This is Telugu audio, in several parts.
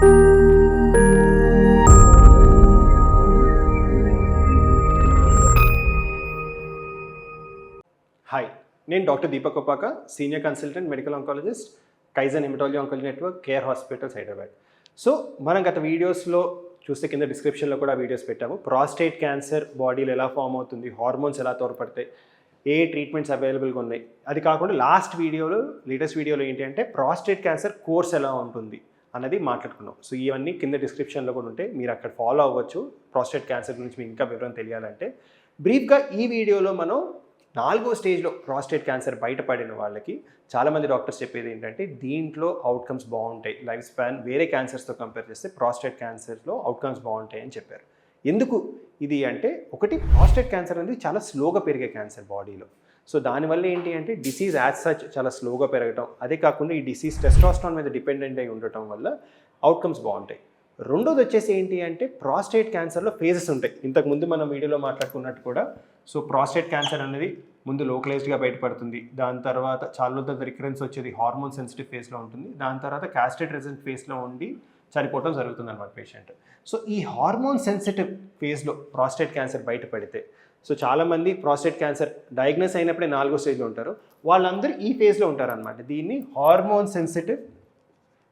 హాయ్, నేను doctor Deepak Koppaka, senior consultant medical oncologist, kaizen haematology oncology network, care hospitals Hyderabad. So మనం గత వీడియోస్లో చూస్తే కింద డిస్క్రిప్షన్లో కూడా వీడియోస్ పెట్టాము. ప్రాస్టేట్ క్యాన్సర్ బాడీలో ఎలా ఫామ్ అవుతుంది, హార్మోన్స్ ఎలా తోడ్పడతాయి, ఏ ట్రీట్మెంట్స్ అవైలబుల్గా ఉన్నాయి. అది కాకుండా లేటెస్ట్ వీడియోలో ఏంటి అంటే ప్రాస్టేట్ క్యాన్సర్ కోర్స్ ఎలా ఉంటుంది అన్నది మాట్లాడుకున్నాం. సో ఇవన్నీ కింద డిస్క్రిప్షన్లో కూడా ఉంటాయి, మీరు అక్కడ ఫాలో అవ్వచ్చు. ప్రాస్టేట్ క్యాన్సర్ గురించి మీకు ఇంకా వివరం తెలియాలంటే బ్రీఫ్గా ఈ వీడియోలో మనం 4వ స్టేజ్లో ప్రాస్టేట్ క్యాన్సర్ బయటపడిన వాళ్ళకి చాలామంది డాక్టర్స్ చెప్పేది ఏంటంటే దీంట్లో అవుట్కమ్స్ బాగుంటాయి, లైఫ్ స్పాన్ వేరే క్యాన్సర్స్తో కంపేర్ చేస్తే ప్రాస్టేట్ క్యాన్సర్లో అవుట్కమ్స్ బాగుంటాయి అని చెప్పారు. ఎందుకు ఇది అంటే, ఒకటి ప్రాస్టేట్ క్యాన్సర్ అనేది చాలా స్లోగా పెరిగే క్యాన్సర్ బాడీలో. సో దానివల్ల ఏంటి అంటే డిసీజ్ యాజ్ సచ్ చాలా స్లోగా పెరగటం, అదే కాకుండా ఈ డిసీజ్ టెస్టోస్టెరాన్ మీద డిపెండెంట్ అయి ఉండటం వల్ల అవుట్కమ్స్ బాగుంటాయి. రెండోది వచ్చేసి ఏంటి అంటే ప్రాస్టేట్ క్యాన్సర్లో ఫేజెస్ ఉంటాయి. ఇంతకుముందు మనం వీడియోలో మాట్లాడుకున్నట్టు కూడా. సో ప్రాస్టేట్ క్యాన్సర్ అనేది ముందు లోకలైజ్డ్గా బయటపడుతుంది, దాని తర్వాత చాలా రోజుల రికరెన్స్ వచ్చేది హార్మోన్ సెన్సిటివ్ ఫేస్లో ఉంటుంది, దాని తర్వాత క్యాస్ట్రేట్ రెసిస్టెంట్ ఫేస్లో ఉండి చనిపోవడం జరుగుతుంది అన్నమాట పేషెంట్. సో ఈ హార్మోన్ సెన్సిటివ్ ఫేస్లో ప్రాస్టేట్ క్యాన్సర్ బయటపడితే, సో చాలామంది ప్రాస్టేట్ క్యాన్సర్ డయాగ్నోస్ అయినప్పుడే 4వ స్టేజ్లో ఉంటారు, వాళ్ళందరూ ఈ ఫేజ్లో ఉంటారు అనమాట. దీన్ని hormone sensitive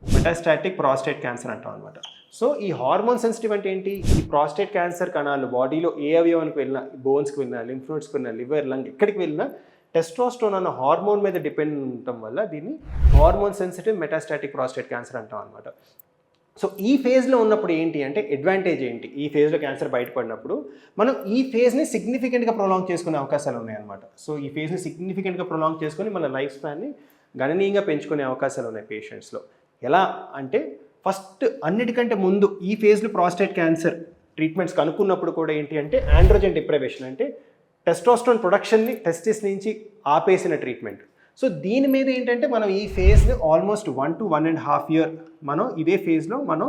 metastatic prostate cancer అంటాం అనమాట. సో ఈ హార్మోన్ సెన్సిటివ్ అంటే ఏంటి, ఈ ప్రాస్టేట్ క్యాన్సర్ కణాలు బాడీలో ఏ అవయవానికి వెళ్ళినా, బోన్స్కి వెళ్ళినా, లింఫ్ నోడ్స్కి వెళ్ళినా, లివర్, లంగ్ ఎక్కడికి వెళ్ళినా టెస్టోస్టెరాన్ అన్న హార్మోన్ మీద డిపెండ్ ఉండటం వల్ల దీన్ని hormone sensitive metastatic prostate cancer అంటాం అనమాట. సో ఈ ఫేజ్లో ఉన్నప్పుడు ఏంటి అంటే అడ్వాంటేజ్ ఏంటి, ఈ ఫేజ్లో క్యాన్సర్ బయటపడినప్పుడు మనం ఈ ఫేజ్ని సిగ్నిఫికెంట్గా ప్రొలాంగ్ చేసుకునే అవకాశాలు ఉన్నాయన్నమాట. సో ఈ ఫేజ్ని సిగ్నిఫికెంట్గా ప్రొలాంగ్ చేసుకొని మన లైఫ్ స్పాన్ని గణనీయంగా పెంచుకునే అవకాశాలు ఉన్నాయి పేషెంట్స్లో. ఎలా అంటే, ఫస్ట్ అన్నిటికంటే ముందు ఈ ఫేజ్లో ప్రాస్టేట్ క్యాన్సర్ ట్రీట్మెంట్స్ కనుక్కున్నప్పుడు కూడా ఏంటి అంటే ఆండ్రోజన్ డిప్రైవేషన్, అంటే టెస్టోస్టెరాన్ ప్రొడక్షన్ని టెస్టిస్ నుంచి ఆపేసిన ట్రీట్మెంట్. సో దీని మీద ఏంటంటే మనం ఈ ఫేజ్ని ఆల్మోస్ట్ 1 to 1.5 year మనం ఇదే ఫేజ్లో మనం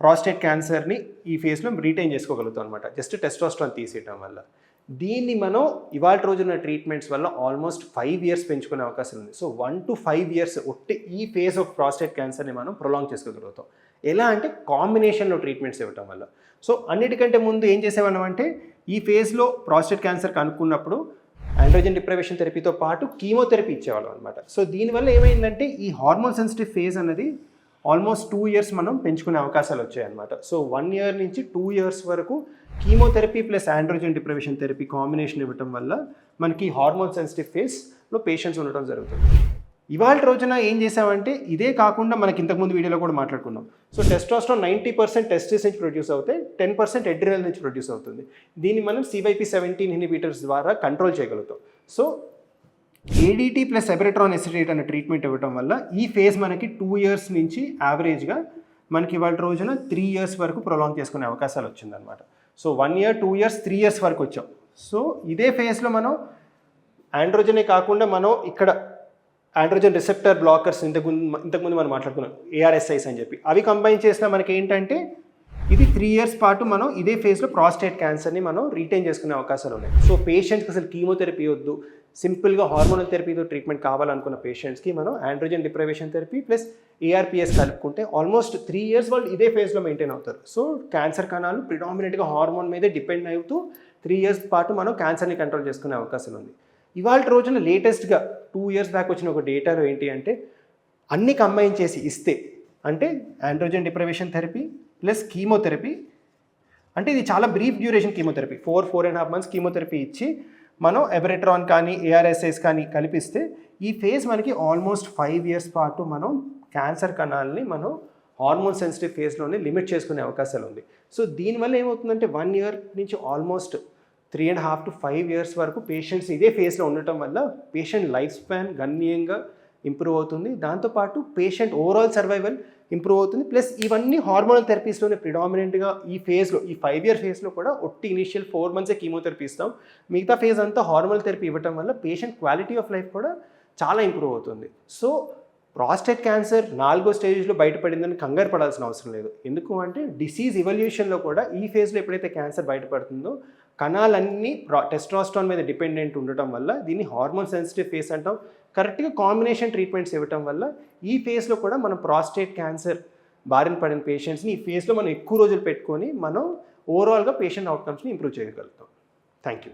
ప్రాస్టేట్ క్యాన్సర్ని ఈ ఫేజ్లో రిటైన్ చేసుకోగలుగుతాం అనమాట, జస్ట్ టెస్టోస్టెరాన్ తీసేయడం వల్ల. దీన్ని మనం ఇవాళ రోజున ట్రీట్మెంట్స్ వల్ల ఆల్మోస్ట్ 5 years పెంచుకునే అవకాశం ఉంది. సో 1 to 5 years ఒట్టి ఈ ఫేజ్ ఆఫ్ ప్రాస్టేట్ క్యాన్సర్ని మనం ప్రొలాంగ్ చేసుకోగలుగుతాం. ఎలా అంటే కాంబినేషన్లో ట్రీట్మెంట్స్ ఇవ్వటం వల్ల. సో అన్నిటికంటే ముందు ఏం చేసేవాళ్ళం అంటే, ఈ ఫేజ్లో ప్రాస్టేట్ క్యాన్సర్ కనుక్కున్నప్పుడు ఆండ్రోజన్ డిప్రైవేషన్ థెరపీతో పాటు కీమోథెరపీ ఇచ్చేవాళ్ళం అనమాట. సో దీనివల్ల ఏమైందంటే ఈ హార్మోన్ సెన్సిటివ్ ఫేజ్ అనేది ఆల్మోస్ట్ 2 years మనం పెంచుకునే అవకాశాలు వచ్చాయన్నమాట. సో 1 year నుంచి 2 years వరకు chemotherapy plus androgen deprivation therapy combination ఇవ్వటం వల్ల మనకి హార్మోన్ సెన్సిటివ్ ఫేస్లో పేషెంట్స్ ఉండటం జరుగుతుంది. ఇవాళ రోజున ఏం చేసామంటే, ఇదే కాకుండా మనకి ఇంతకుముందు వీడియోలో కూడా మాట్లాడుకున్నాం. సో టెస్టోస్టెరాన్ 90% టెస్టిస్ నుంచి ప్రొడ్యూస్ అవుతాయి, 10% అడ్రినల్ నుంచి ప్రొడ్యూస్ అవుతుంది. దీన్ని మనం CYP17 ఇన్హిబిటర్స్ ద్వారా కంట్రోల్ చేయగలుగుతాం. సో ADT ప్లస్ ఎబరెట్రాన్ ఎసిటేట్ అనే ట్రీట్మెంట్ ఇవ్వటం వల్ల ఈ ఫేజ్ మనకి 2 years నుంచి యావరేజ్గా మనకి ఇవాళ రోజున 3 years వరకు ప్రొలాంగ్ చేసుకునే అవకాశాలు వచ్చిందనమాట. సో 1 year, 2 years, 3 years వరకు వచ్చాం. సో ఇదే ఫేజ్లో మనం ఆండ్రోజనే కాకుండా మనం ఇక్కడ ఆండ్రోజన్ రిసెప్టర్ బ్లాకర్స్ ఇంతకుముందు మనం మాట్లాడుకున్నాం, ARSIs అని చెప్పి, అవి కంబైన్ చేసినా మనకి ఏంటంటే ఇది 3 years పాటు మనం ఇదే ఫేజ్లో ప్రాస్టేట్ క్యాన్సర్ని మనం రీటైన్ చేసుకునే అవకాశాలు ఉన్నాయి. సో పేషెంట్స్కి అసలు కీమోథెరపీ వద్దు, సింపుల్గా హార్మోనల్ థెరపీతో ట్రీట్మెంట్ కావాలనుకున్న పేషెంట్స్కి మనం androgen deprivation therapy plus ARPS కలుపుకుంటే ఆల్మోస్ట్ 3 years వాళ్ళు ఇదే ఫేజ్లో మెయింటైన్ అవుతారు. సో క్యాన్సర్ కణాలు ప్రిడామినెంట్గా హార్మోన్ మీదే డిపెండ్ అవుతూ 3 years పాటు మనం క్యాన్సర్ని కంట్రోల్ చేసుకునే అవకాశం ఉంది. ఇవాళ రోజున లేటెస్ట్గా 2 years బ్యాక్ వచ్చిన ఒక డేటాలో ఏంటి అంటే, అన్ని కంబైన్ చేసి ఇస్తే, అంటే androgen deprivation therapy plus chemotherapy, అంటే ఇది చాలా brief duration chemotherapy, 4.5 months chemotherapy ఇచ్చి మనం ఎబరెట్రాన్ కానీ ARSIs కానీ కలిపిస్తే ఈ ఫేజ్ మనకి ఆల్మోస్ట్ 5 years పాటు మనం క్యాన్సర్ కణాలని మనం హార్మోన్ సెన్సిటివ్ ఫేజ్లోనే లిమిట్ చేసుకునే అవకాశాలు ఉంది. సో దీనివల్ల ఏమవుతుందంటే 1 year నుంచి ఆల్మోస్ట్ 3.5 to 5 years వరకు పేషెంట్స్ ఇదే ఫేజ్లో ఉండటం వల్ల పేషెంట్ లైఫ్ స్పాన్ గణనీయంగా ఇంప్రూవ్ అవుతుంది. దాంతోపాటు పేషెంట్ ఓవరాల్ సర్వైవల్ ఇంప్రూవ్ అవుతుంది. ప్లస్ ఇవన్నీ హార్మోనల్ థెరపీస్లోనే ప్రిడామినెంట్గా ఈ ఫేజ్లో, ఈ 5 year ఫేజ్లో కూడా ఒట్టి ఇనిషియల్ 4 months కీమోథెరపీ ఇస్తాం, మిగతా ఫేజ్ అంతా హార్మోనల్ థెరపీ ఇవ్వటం వల్ల పేషెంట్ క్వాలిటీ ఆఫ్ లైఫ్ కూడా చాలా ఇంప్రూవ్ అవుతుంది. సో ప్రాస్టేట్ క్యాన్సర్ 4వ స్టేజ్లో బయటపడిందని కంగారు పడాల్సిన అవసరం లేదు. ఎందుకు అంటే డిసీజ్ ఇవల్యూషన్లో కూడా ఈ ఫేజ్లో ఎప్పుడైతే క్యాన్సర్ బయటపడుతుందో కణాలన్నీ టెస్టోస్టెరాన్ మీద డిపెండెంట్ ఉండటం వల్ల దీన్ని హార్మోన్ సెన్సిటివ్ ఫేజ్ అంటాం. కరెక్ట్గా కాంబినేషన్ ట్రీట్మెంట్స్ ఇవ్వటం వల్ల ఈ ఫేజ్లో కూడా మనం ప్రాస్టేట్ క్యాన్సర్ బారిన పడిన పేషెంట్స్ని ఈ ఫేజ్లో మనం ఎక్కువ రోజులు పెట్టుకొని మనం ఓవరాల్గా పేషెంట్ అవుట్కమ్స్ని ఇంప్రూవ్ చేయగలుగుతాం. Thank you.